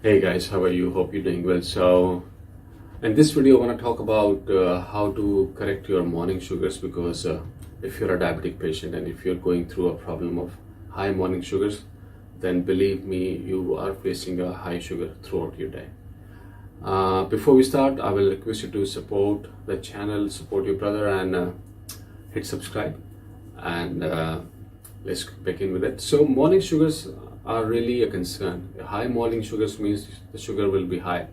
Hey guys, how are you? Hope you're doing well. So, in this video, I want to talk about how to correct your morning sugars because if you're a diabetic patient and if you're going through a problem of high morning sugars, then believe me, you are facing a high sugar throughout your day. Before we start, I will request you to support the channel, support your brother, and hit subscribe. And let's begin with it. So, morning sugars are really a concern. High morning sugars means the sugar will be high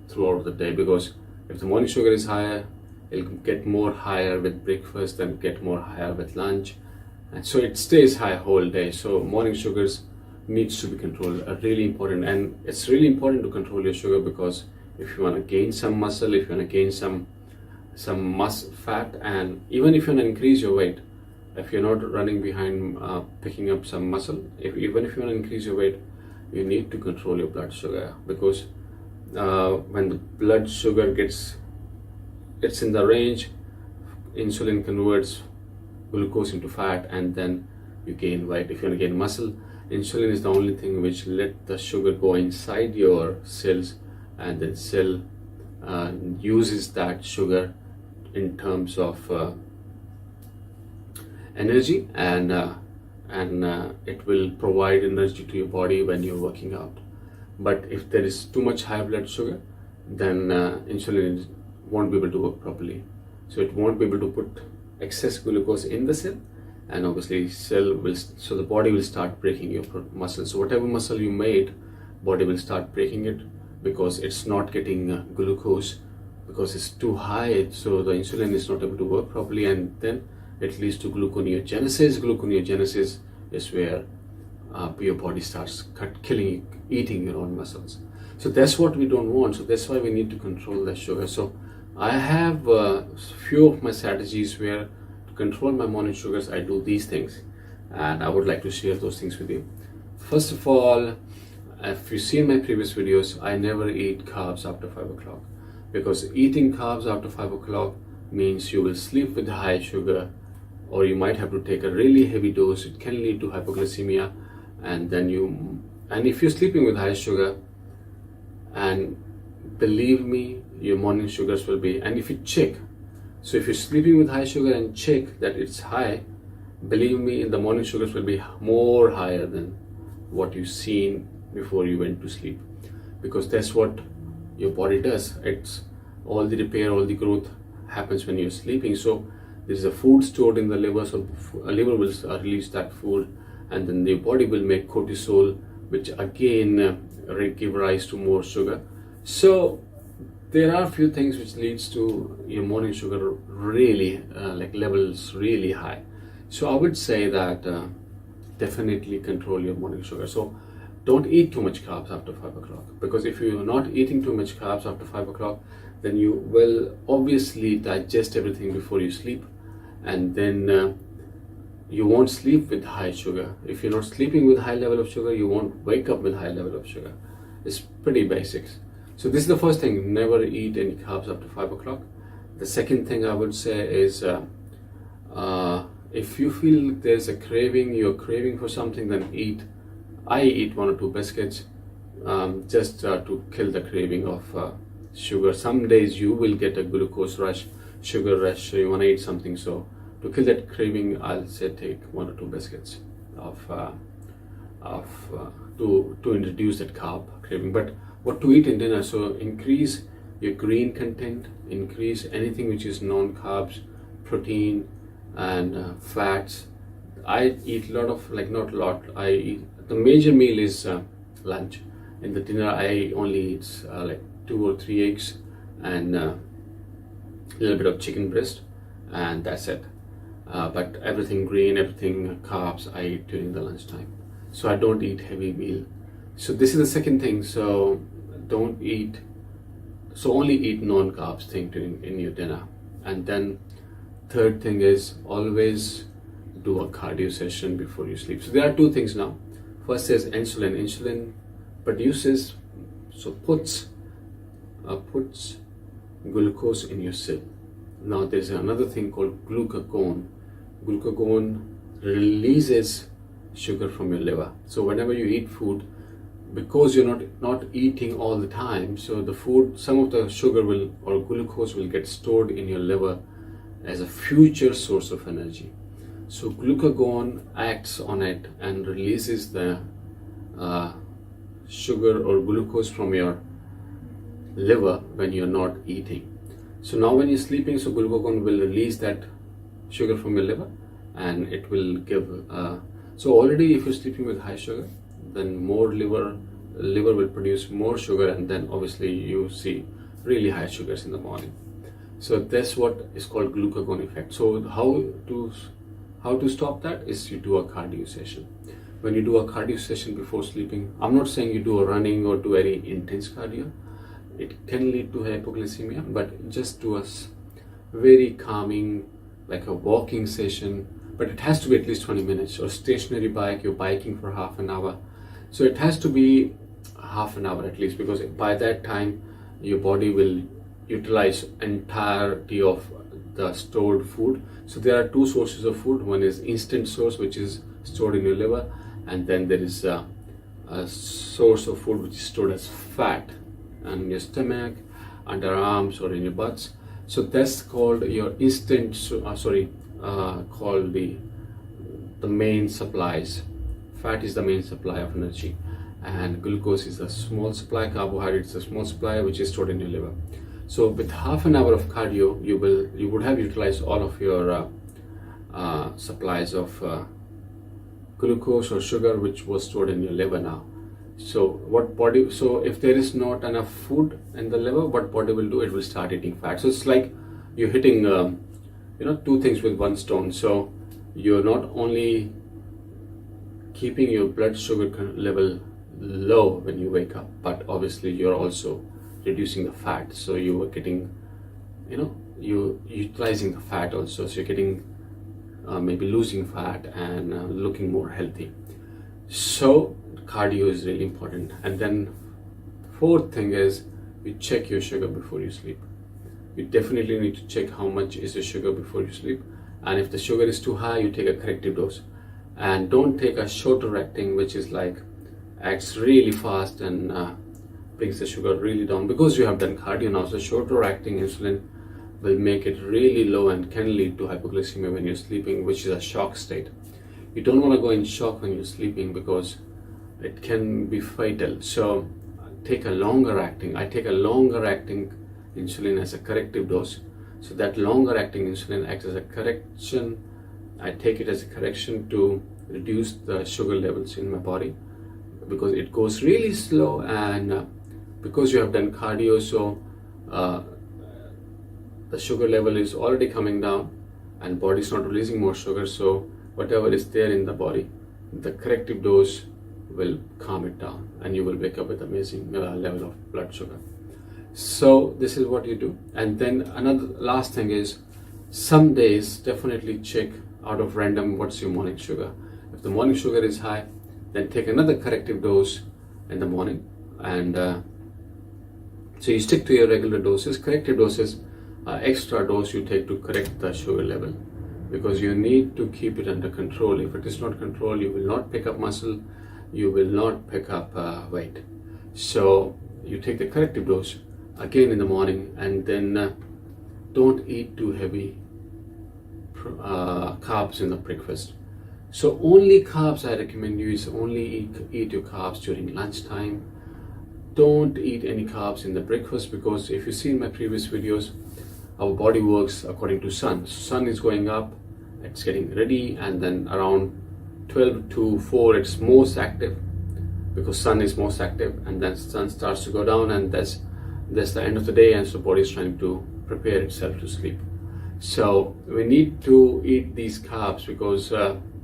throughout the day, because if the morning sugar is higher, it'll get more higher with breakfast and get more higher with lunch, and so it stays high whole day. So morning sugars needs to be controlled, are really important, and it's really important to control your sugar, because if you want to gain some muscle, if you want to gain some fat, and even if you want to increase your weight, if you're not running behind picking up some muscle, even if you want to increase your weight, you need to control your blood sugar, because when the blood sugar it's in the range, insulin converts glucose into fat, and then you gain weight. If you want to gain muscle, insulin is the only thing which let the sugar go inside your cells, and then cell uses that sugar in terms of energy, and it will provide energy to your body when you're working out. But if there is too much high blood sugar, then insulin won't be able to work properly. So it won't be able to put excess glucose in the cell, and obviously so the body will start breaking your muscle. So whatever muscle you made, body will start breaking it, because it's not getting glucose, because it's too high. So the insulin is not able to work properly, and then it leads to gluconeogenesis. Gluconeogenesis is where your body starts eating your own muscles. So that's what we don't want. So that's why we need to control the sugar. So I have a few of my strategies where to control my morning sugars, I do these things, and I would like to share those things with you. First of all, if you've seen my previous videos, I never eat carbs after 5 o'clock, because eating carbs after 5 o'clock means you will sleep with high sugar, or you might have to take a really heavy dose. It can lead to hypoglycemia, and if you're sleeping with high sugar, and believe me, your morning sugars will be, and if you check, so if you're sleeping with high sugar and check that it's high, believe me, the morning sugars will be more higher than what you've seen before you went to sleep, because that's what your body does. It's all the repair, all the growth happens when you're sleeping. So there is a food stored in the liver, so liver will release that food, and then the body will make cortisol, which again give rise to more sugar. So there are a few things which leads to your morning sugar really levels really high. So I would say that definitely control your morning sugar. So don't eat too much carbs after 5 o'clock, because if you're not eating too much carbs after 5 o'clock, then you will obviously digest everything before you sleep, and then you won't sleep with high sugar. If you're not sleeping with high level of sugar, you won't wake up with high level of sugar. It's pretty basics. So this is the first thing: never eat any carbs after 5 o'clock. The second thing I would say is if you feel there's a craving, you're craving for something, then eat. I eat 1 or 2 biscuits just to kill the craving of sugar. Some days you will get a glucose rush, sugar rush, so you want to eat something. So to kill that craving, I'll say take 1 or 2 biscuits to introduce that carb craving. But what to eat in dinner? So increase your green content, increase anything which is non-carbs, protein, and fats. I eat a lot of, not a lot, I eat, the major meal is lunch. In the dinner I only eat 2 or 3 eggs and a little bit of chicken breast, and that's it. But everything green, everything carbs, I eat during the lunchtime. So I don't eat heavy meal. So this is the second thing. So only eat non-carbs thing in your dinner. And then third thing is always do a cardio session before you sleep. So there are 2 things now. First is insulin. Insulin produces, so puts glucose in your cell. Now there's another thing called glucagon. Glucagon releases sugar from your liver. So whenever you eat food, because you're not eating all the time, so the food, some of the sugar will or glucose will get stored in your liver as a future source of energy. So glucagon acts on it and releases the sugar or glucose from your liver when you're not eating. So now when you're sleeping, so glucagon will release that sugar from your liver, and it will give so already if you're sleeping with high sugar, then more liver will produce more sugar, and then obviously you see really high sugars in the morning. So that's what is called glucagon effect. So how to stop that is you do a cardio session. When you do a cardio session before sleeping, I'm not saying you do a running or do very intense cardio. It can lead to hypoglycemia, but just do a very calming, like a walking session, but it has to be at least 20 minutes, or stationary bike, you're biking for half an hour. So it has to be half an hour at least, because by that time your body will utilize entirety of the stored food. So there are two sources of food. One is instant source, which is stored in your liver, and then there is a source of food which is stored as fat in your stomach, underarms, or in your butts. So that's called your instant called the main supplies. Fat is the main supply of energy, and glucose is a small supply, carbohydrate is a small supply which is stored in your liver. So with half an hour of cardio, you would have utilized all of your supplies of glucose or sugar which was stored in your liver now. So if there is not enough food in the liver, what body will do? It will start eating fat. So it's like you're hitting two things with one stone. So you're not only keeping your blood sugar level low when you wake up, but obviously you're also reducing the fat. So you are getting, you're utilizing the fat also. So you're getting maybe losing fat and looking more healthy. So cardio is really important. And then fourth thing is you check your sugar before you sleep. You definitely need to check how much is the sugar before you sleep, and if the sugar is too high, you take a corrective dose. And don't take a shorter acting, which is like acts really fast and brings the sugar really down, because you have done cardio now. So shorter acting insulin will make it really low and can lead to hypoglycemia when you're sleeping, which is a shock state. You don't want to go in shock when you're sleeping because it can be fatal. So take a longer acting. I take a longer acting insulin as a corrective dose. So that longer acting insulin acts as a correction. I take it as a correction to reduce the sugar levels in my body, because it goes really slow, and because you have done cardio, so the sugar level is already coming down and body is not releasing more sugar. So whatever is there in the body, the corrective dose will calm it down, and you will wake up with amazing level of blood sugar. So this is what you do. And then another last thing is, some days definitely check out of random what's your morning sugar. If the morning sugar is high, then take another corrective dose in the morning, and so you stick to your regular doses. Corrective doses, extra dose you take to correct the sugar level, because you need to keep it under control. If it is not controlled, you will not pick up muscle, you will not pick up weight. So you take the corrective dose again in the morning, and then don't eat too heavy carbs in the breakfast. So only carbs I recommend you is only eat your carbs during lunchtime. Don't eat any carbs in the breakfast, because if you see in my previous videos, our body works according to sun. Sun is going up, it's getting ready, and then around 12 to 4 it's most active, because sun is most active, and then sun starts to go down, and that's the end of the day, and so body is trying to prepare itself to sleep. So we need to eat these carbs, because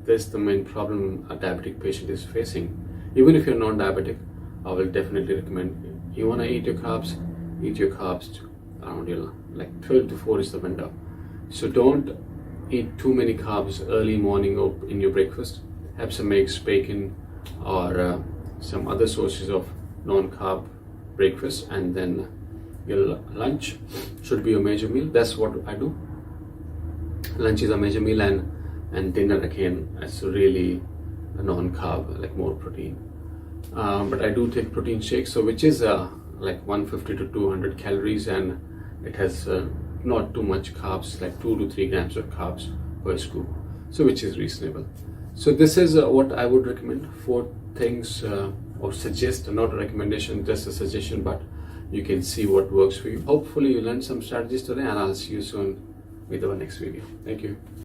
that's the main problem a diabetic patient is facing. Even if you're non-diabetic, I will definitely recommend, you want to eat your carbs around your, like 12 to 4 is the window. So don't eat too many carbs early morning or in your breakfast. Have some eggs, bacon, or some other sources of non-carb breakfast, and then your lunch should be your major meal. That's what I do. Lunch is a major meal, and dinner again as really a non-carb, like more protein. but I do take protein shakes, so which is like 150 to 200 calories, and it has not too much carbs, like 2 to 3 grams of carbs per scoop, so which is reasonable. So this is what I would recommend. 4 things or suggest, not a recommendation, just a suggestion, but you can see what works for you. Hopefully you learned some strategies today, and I'll see you soon with our next video. Thank you.